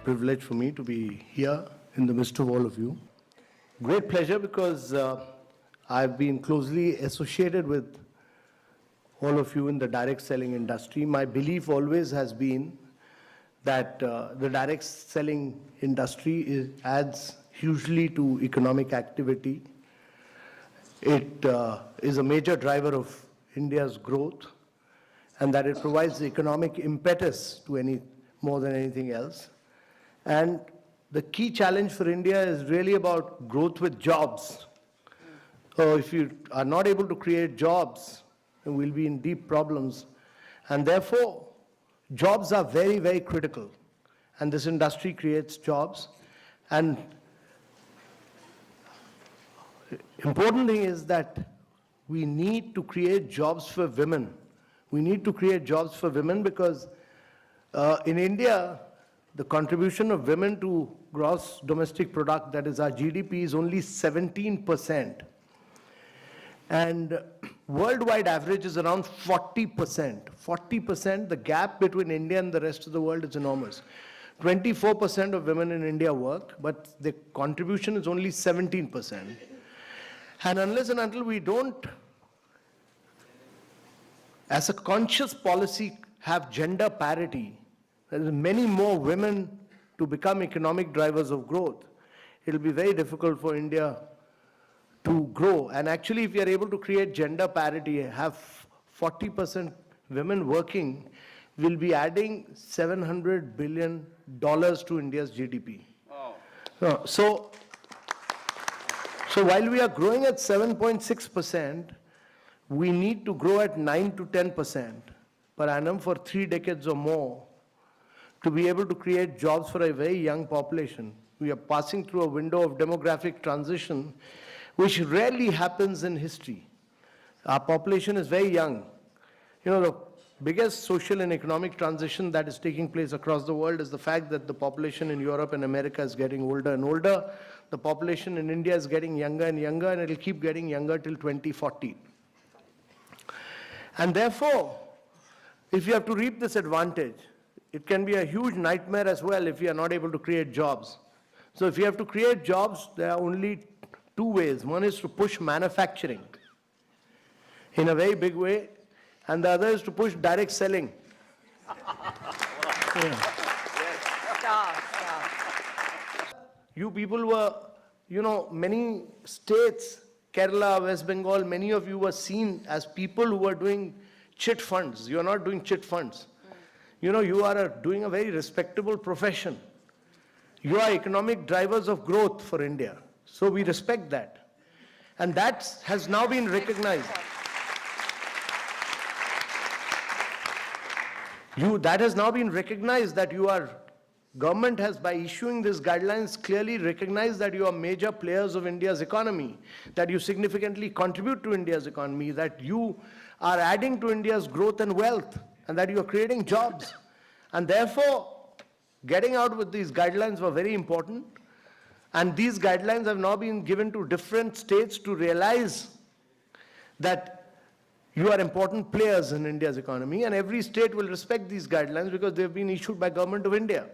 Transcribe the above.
privilege for me to be here in the midst of all of you. Great pleasure because I've been closely associated with all of you in the direct selling industry. My belief always has been that the direct selling industry adds hugely to economic activity. It is a major driver of India's growth, and that it provides the economic impetus to more than anything else. And the key challenge for India is really about growth with jobs. So if you are not able to create jobs, then we'll be in deep problems. And therefore, jobs are very, very critical. And this industry creates jobs. And important thing is that we need to create jobs for women. We need to create jobs for women because in India, the contribution of women to gross domestic product, that is our GDP, is only 17%. And worldwide average is around 40%. 40%, the gap between India and the rest of the world is enormous. 24% of women in India work, but the contribution is only 17%. And unless and until we don't, as a conscious policy, have gender parity, there is many more women to become economic drivers of growth, it will be very difficult for India to grow. And actually, if we are able to create gender parity, have 40% women working, we'll be adding $700 billion to India's GDP. Oh. So while we are growing at 7.6%, we need to grow at 9 to 10% per annum for 3 decades or more to be able to create jobs for a very young population. We are passing through a window of demographic transition which rarely happens in history. Our population is very young. You know, the biggest social and economic transition that is taking place across the world is the fact that the population in Europe and America is getting older and older. The population in India is getting younger and younger, and it will keep getting younger till 2040. And therefore, if you have to reap this advantage, it can be a huge nightmare as well if you are not able to create jobs. So if you have to create jobs, there are only two ways. One is to push manufacturing in a very big way, and the other is to push direct selling. Yeah. You people were, many states, Kerala, West Bengal, many of you were seen as people who were doing chit funds. You are not doing chit funds. You are doing a very respectable profession. You are economic drivers of growth for India. So we respect that. And that has now been recognized. That has now been recognized that government has, by issuing these guidelines, clearly recognized that you are major players of India's economy, that you significantly contribute to India's economy, that you are adding to India's growth and wealth, and that you are creating jobs. And therefore, getting out with these guidelines were very important. And these guidelines have now been given to different states to realize that you are important players in India's economy, and every state will respect these guidelines because they've been issued by Government of India.